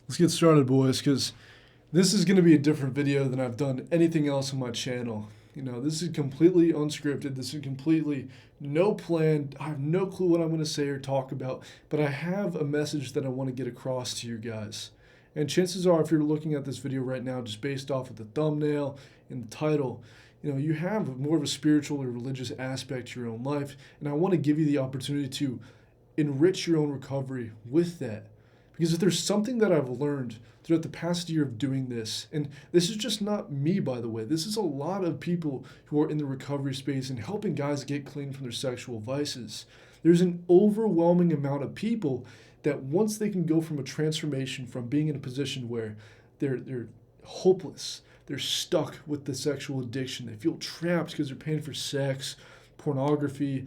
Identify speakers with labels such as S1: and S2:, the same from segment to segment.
S1: Let's get started, boys, because this is going to be a different video than I've done anything else on my channel. This is completely unscripted. This is completely no plan. I have no clue what I'm going to say or talk about, but I have a message that I want to get across to you guys. And chances are, if you're looking at this video right now, just based off of the thumbnail and the title, you have more of a spiritual or religious aspect to your own life. And I want to give you the opportunity to enrich your own recovery with that. Because if there's something that I've learned throughout the past year of doing this, and this is just not me, by the way, this is a lot of people who are in the recovery space and helping guys get clean from their sexual vices. There's an overwhelming amount of people that once they can go from a transformation from being in a position where they're hopeless, they're stuck with the sexual addiction, they feel trapped because they're paying for sex, pornography,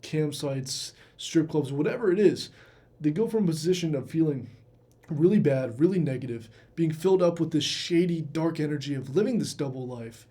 S1: campsites, strip clubs, whatever it is. They go from a position of feeling really bad, really negative, being filled up with this shady, dark energy of living this double life.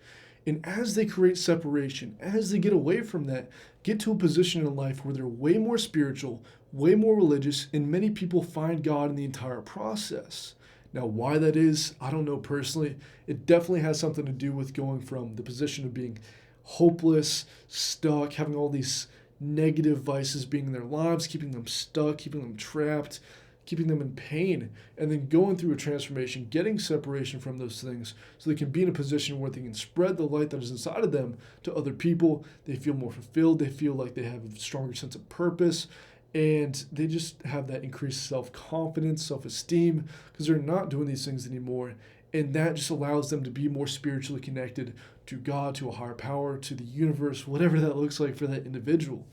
S1: And as they create separation, as they get away from that, get to a position in life where they're way more spiritual, way more religious, and many people find God in the entire process. Now, why that is, I don't know personally. It definitely has something to do with going from the position of being hopeless, stuck, having all these negative vices being in their lives, keeping them stuck, keeping them trapped, keeping them in pain, and then going through a transformation, getting separation from those things so they can be in a position where they can spread the light that is inside of them to other people. They feel more fulfilled. They feel like they have a stronger sense of purpose, and they just have that increased self-confidence, self-esteem, because they're not doing these things anymore. And that just allows them to be more spiritually connected to God, to a higher power, to the universe, whatever that looks like for that individual.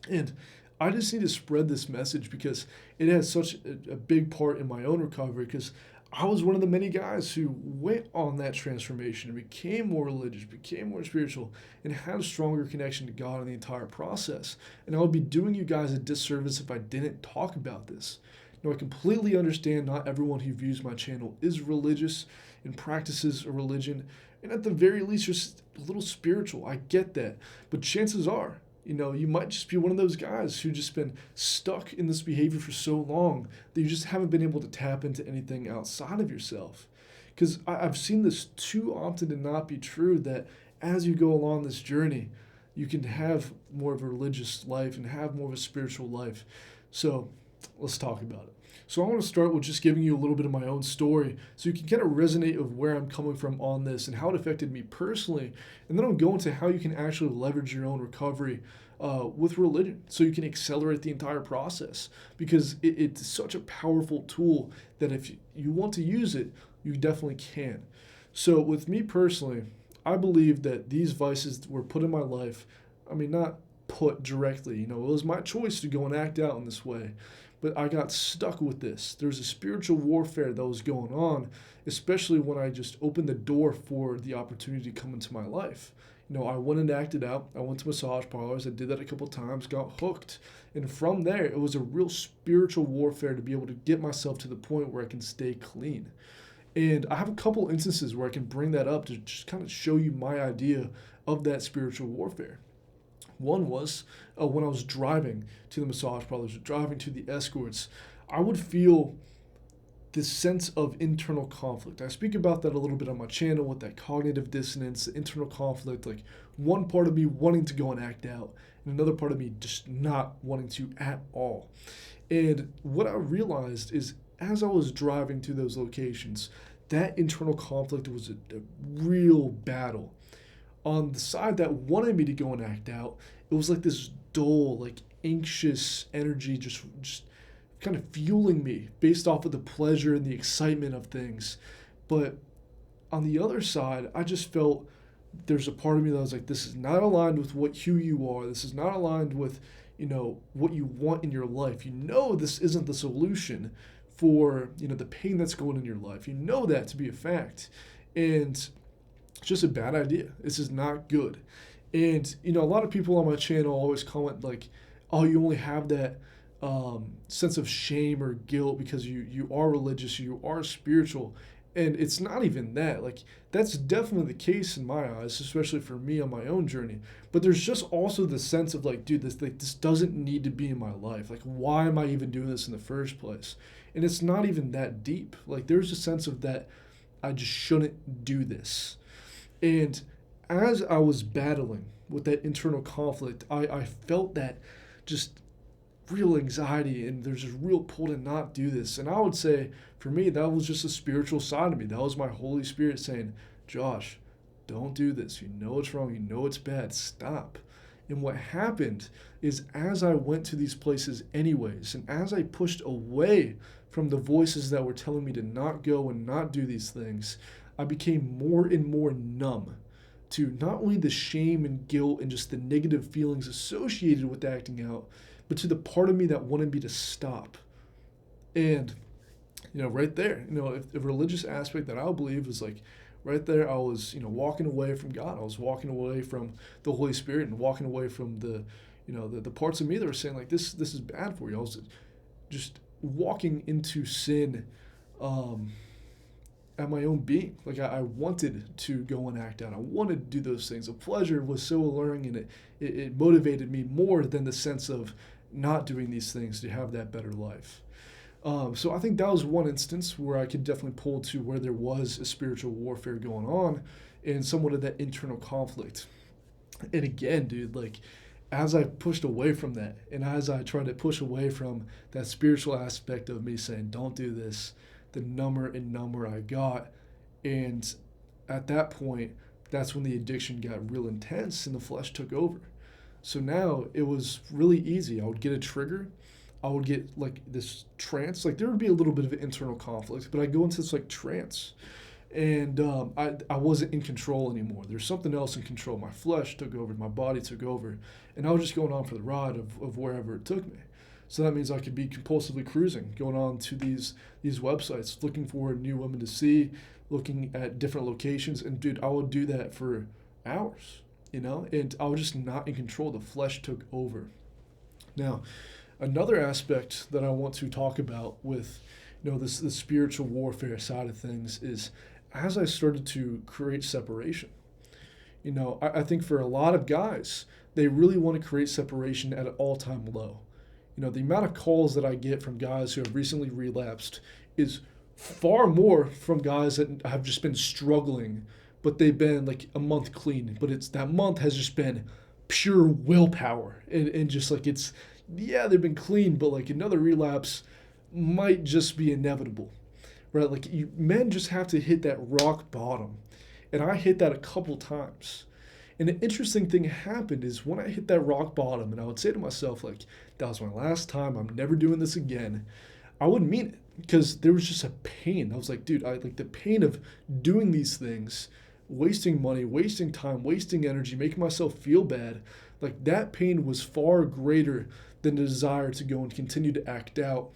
S1: And I just need to spread this message because it has such a big part in my own recovery, because I was one of the many guys who went on that transformation and became more religious, became more spiritual, and had a stronger connection to God in the entire process. And I would be doing you guys a disservice if I didn't talk about this. Now, I completely understand not everyone who views my channel is religious and practices a religion, and at the very least, just a little spiritual. I get that. But chances are, you might just be one of those guys who just been stuck in this behavior for so long that you just haven't been able to tap into anything outside of yourself. Because I've seen this too often to not be true, that as you go along this journey, you can have more of a religious life and have more of a spiritual life. So let's talk about it. So I want to start with just giving you a little bit of my own story so you can kind of resonate of where I'm coming from on this and how it affected me personally. And then I'll go into how you can actually leverage your own recovery with religion so you can accelerate the entire process, because it's such a powerful tool that if you want to use it, you definitely can. So with me personally, I believe that these vices were put in my life. I mean, not put directly, it was my choice to go and act out in this way. But I got stuck with this. There's a spiritual warfare that was going on, especially when I just opened the door for the opportunity to come into my life. I went and acted out. I went to massage parlors. I did that a couple times, got hooked. And from there, it was a real spiritual warfare to be able to get myself to the point where I can stay clean. And I have a couple instances where I can bring that up to just kind of show you my idea of that spiritual warfare. One was when I was driving to the massage parlors, driving to the escorts, I would feel this sense of internal conflict. I speak about that a little bit on my channel with that cognitive dissonance, the internal conflict, like one part of me wanting to go and act out, and another part of me just not wanting to at all. And what I realized is as I was driving to those locations, that internal conflict was a real battle. On the side that wanted me to go and act out, it was like this dull, like anxious energy just kind of fueling me based off of the pleasure and the excitement of things. But on the other side, I just felt there's a part of me that was like, this is not aligned with who you are. This is not aligned with, what you want in your life. This isn't the solution for, the pain that's going in your life. That to be a fact. And it's just a bad idea. This is not good. And, a lot of people on my channel always comment like, oh, you only have that sense of shame or guilt because you are religious, you are spiritual. And it's not even that. Like, that's definitely the case in my eyes, especially for me on my own journey. But there's just also the sense of like, dude, this doesn't need to be in my life. Like, why am I even doing this in the first place? And it's not even that deep. Like, there's a sense of that I just shouldn't do this. And as I was battling with that internal conflict, I felt that just real anxiety, and there's this real pull to not do this. And I would say for me, that was just a spiritual side of me. That was my Holy Spirit saying, Josh, don't do this. You know it's wrong. You know it's bad. Stop. And what happened is as I went to these places anyways, and as I pushed away from the voices that were telling me to not go and not do these things, I became more and more numb to not only the shame and guilt and just the negative feelings associated with acting out, but to the part of me that wanted me to stop. And, right there, if the religious aspect that I believe is like right there, I was, walking away from God. I was walking away from the Holy Spirit and walking away from the parts of me that were saying like, this is bad for you. I was just walking into sin, at my own being. Like I wanted to go and act out. I wanted to do those things. The pleasure was so alluring, and it motivated me more than the sense of not doing these things to have that better life. So I think that was one instance where I could definitely pull to where there was a spiritual warfare going on and somewhat of that internal conflict. And again, dude, like as I pushed away from that and as I tried to push away from that spiritual aspect of me saying, don't do this, the number and number I got. And at that point, that's when the addiction got real intense and the flesh took over. So now it was really easy. I would get a trigger. I would get like this trance. Like there would be a little bit of an internal conflict, but I'd go into this like trance. And I wasn't in control anymore. There's something else in control. My flesh took over, my body took over, and I was just going on for the ride of wherever it took me. So that means I could be compulsively cruising, going on to these websites, looking for new women to see, looking at different locations. And dude, I would do that for hours, and I was just not in control. The flesh took over. Now, another aspect that I want to talk about with this spiritual warfare side of things is as I started to create separation. I think for a lot of guys, they really want to create separation at an all-time low. The amount of calls that I get from guys who have recently relapsed is far more from guys that have just been struggling, but they've been like a month clean, but it's that month has just been pure willpower and just like they've been clean, but like another relapse might just be inevitable, right? Like men just have to hit that rock bottom, and I hit that a couple times. And an interesting thing happened is when I hit that rock bottom, and I would say to myself, like, that was my last time, I'm never doing this again, I wouldn't mean it because there was just a pain. I was like, dude, I like the pain of doing these things, wasting money, wasting time, wasting energy, making myself feel bad. Like that pain was far greater than the desire to go and continue to act out.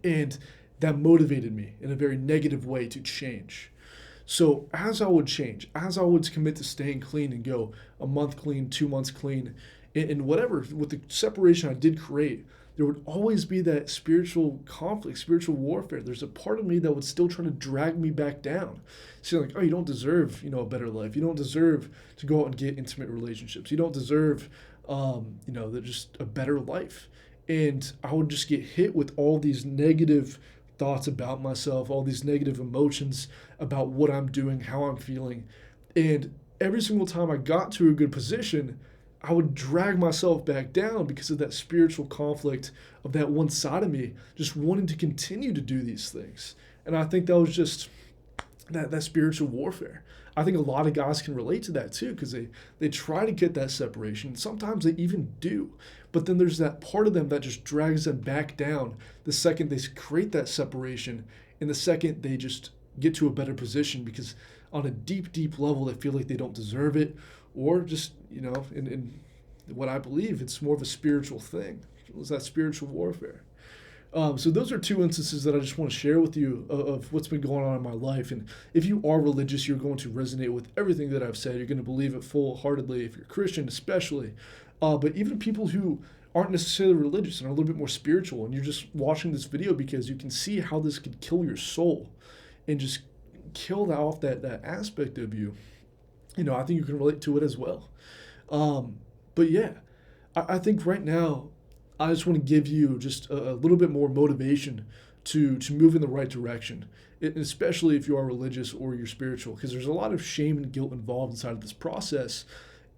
S1: And that motivated me in a very negative way to change. So as I would change, as I would commit to staying clean and go a month clean, 2 months clean, and whatever, with the separation I did create, there would always be that spiritual conflict, spiritual warfare. There's a part of me that would still try to drag me back down. Saying like, oh, you don't deserve, a better life. You don't deserve to go out and get intimate relationships. You don't deserve, just a better life. And I would just get hit with all these negative thoughts about myself, all these negative emotions about what I'm doing, how I'm feeling. And every single time I got to a good position, I would drag myself back down because of that spiritual conflict of that one side of me just wanting to continue to do these things. And I think that was just that spiritual warfare. I think a lot of guys can relate to that too because they try to get that separation. Sometimes they even do. But then there's that part of them that just drags them back down the second they create that separation and the second they just get to a better position because on a deep, deep level they feel like they don't deserve it or just, in what I believe, it's more of a spiritual thing. It's that spiritual warfare. So those are two instances that I just want to share with you of what's been going on in my life. And if you are religious, you're going to resonate with everything that I've said. You're going to believe it full-heartedly, if you're Christian especially. But even people who aren't necessarily religious and are a little bit more spiritual, and you're just watching this video because you can see how this could kill your soul and just kill off that aspect of you, I think you can relate to it as well. But yeah, I think right now, I just want to give you just a little bit more motivation to move in the right direction, especially if you are religious or you're spiritual, because there's a lot of shame and guilt involved inside of this process.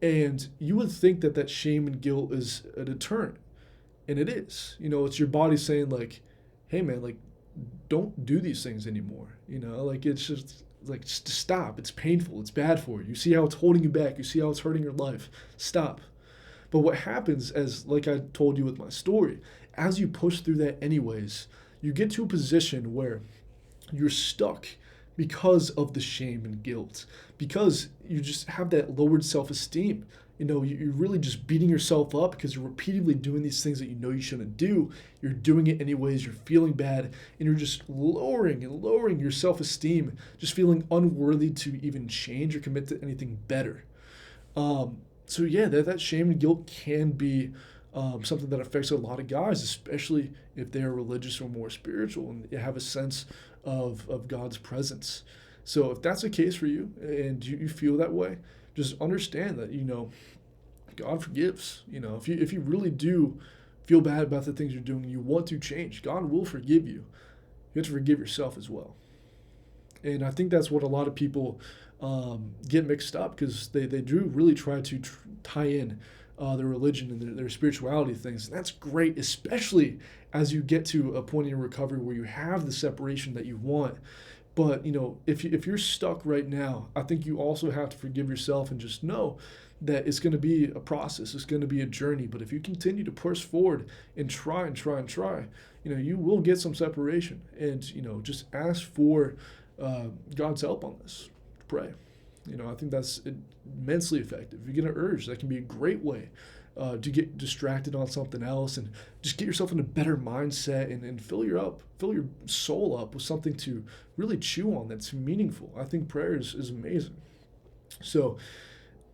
S1: And you would think that shame and guilt is a deterrent, and it is. It's your body saying, like, hey, man, like, don't do these things anymore. Like, it's just stop. It's painful. It's bad for you. You see how it's holding you back. You see how it's hurting your life. Stop. But what happens, as like I told you with my story, as you push through that anyways, you get to a position where you're stuck because of the shame and guilt, because you just have that lowered self-esteem. You're really just beating yourself up because you're repeatedly doing these things that you know you shouldn't do. You're doing it anyways, you're feeling bad, and you're just lowering and lowering your self-esteem, just feeling unworthy to even change or commit to anything better. So yeah, that shame and guilt can be something that affects a lot of guys, especially if they are religious or more spiritual and they have a sense of God's presence. So if that's the case for you and you feel that way, just understand that, God forgives. If you really do feel bad about the things you're doing and you want to change, God will forgive you. You have to forgive yourself as well. And I think that's what a lot of people get mixed up, because they do really try to tie in their religion and their spirituality things. And that's great, especially as you get to a point in your recovery where you have the separation that you want. But, if you're stuck right now, I think you also have to forgive yourself and just know that it's going to be a process. It's going to be a journey. But if you continue to push forward and try and try and try, you will get some separation. And, just ask for God's help on this. Pray. I think that's immensely effective. If you get an urge, that can be a great way to get distracted on something else and just get yourself in a better mindset and fill your soul up with something to really chew on that's meaningful. I think prayer is amazing. So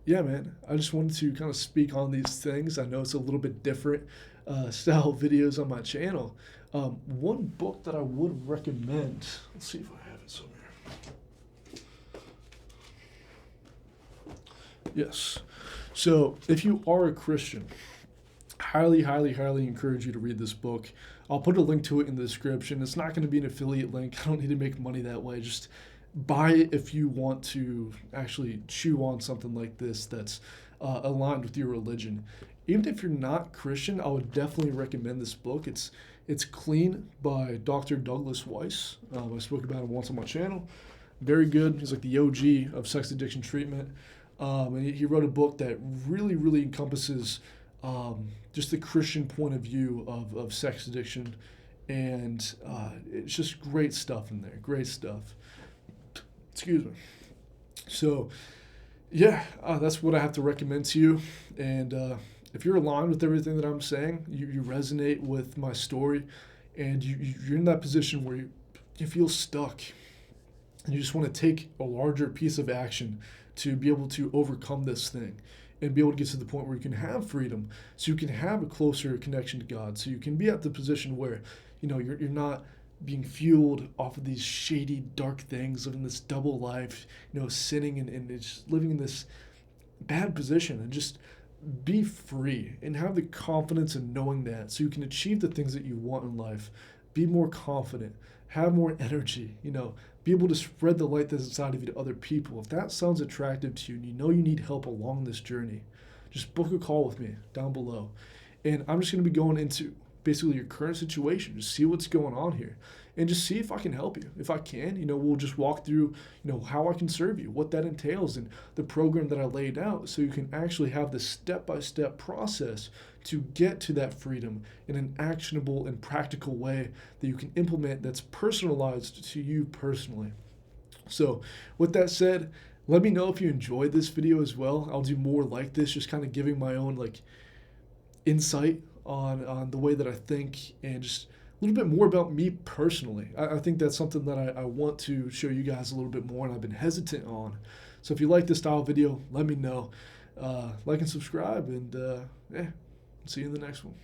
S1: yeah, man, I just wanted to kind of speak on these things. I know it's a little bit different style videos on my channel. One book that I would recommend, let's see if I have it somewhere. Yes. So if you are a Christian, highly, highly, highly encourage you to read this book. I'll put a link to it in the description. It's not going to be an affiliate link. I don't need to make money that way. Just buy it if you want to actually chew on something like this that's aligned with your religion. Even if you're not Christian, I would definitely recommend this book. It's Clean by Dr. Douglas Weiss. I spoke about him once on my channel. Very good. He's like the OG of sex addiction treatment. And he wrote a book that really, really encompasses just the Christian point of view of sex addiction. And it's just great stuff in there. Great stuff. Excuse me. So, yeah, that's what I have to recommend to you. And if you're aligned with everything that I'm saying, you resonate with my story, and you're in that position where you feel stuck, and you just want to take a larger piece of action to be able to overcome this thing and be able to get to the point where you can have freedom, so you can have a closer connection to God, so you can be at the position where, you're not being fueled off of these shady, dark things, living this double life, sinning and just living in this bad position, and just be free and have the confidence in knowing that, so you can achieve the things that you want in life, be more confident, have more energy, be able to spread the light that's inside of you to other people. If that sounds attractive to you and you need help along this journey, just book a call with me down below. And I'm just going to be going into basically your current situation, just see what's going on here, and just see if I can help you. If I can, we'll just walk through, how I can serve you, what that entails, and the program that I laid out, so you can actually have this step-by-step process to get to that freedom in an actionable and practical way that you can implement, that's personalized to you personally. So with that said, let me know if you enjoyed this video as well. I'll do more like this, just kind of giving my own insight on the way that I think, and just a little bit more about me personally. I think that's something that I want to show you guys a little bit more, and I've been hesitant on. So if you like this style video, let me know. Like and subscribe, and yeah, see you in the next one.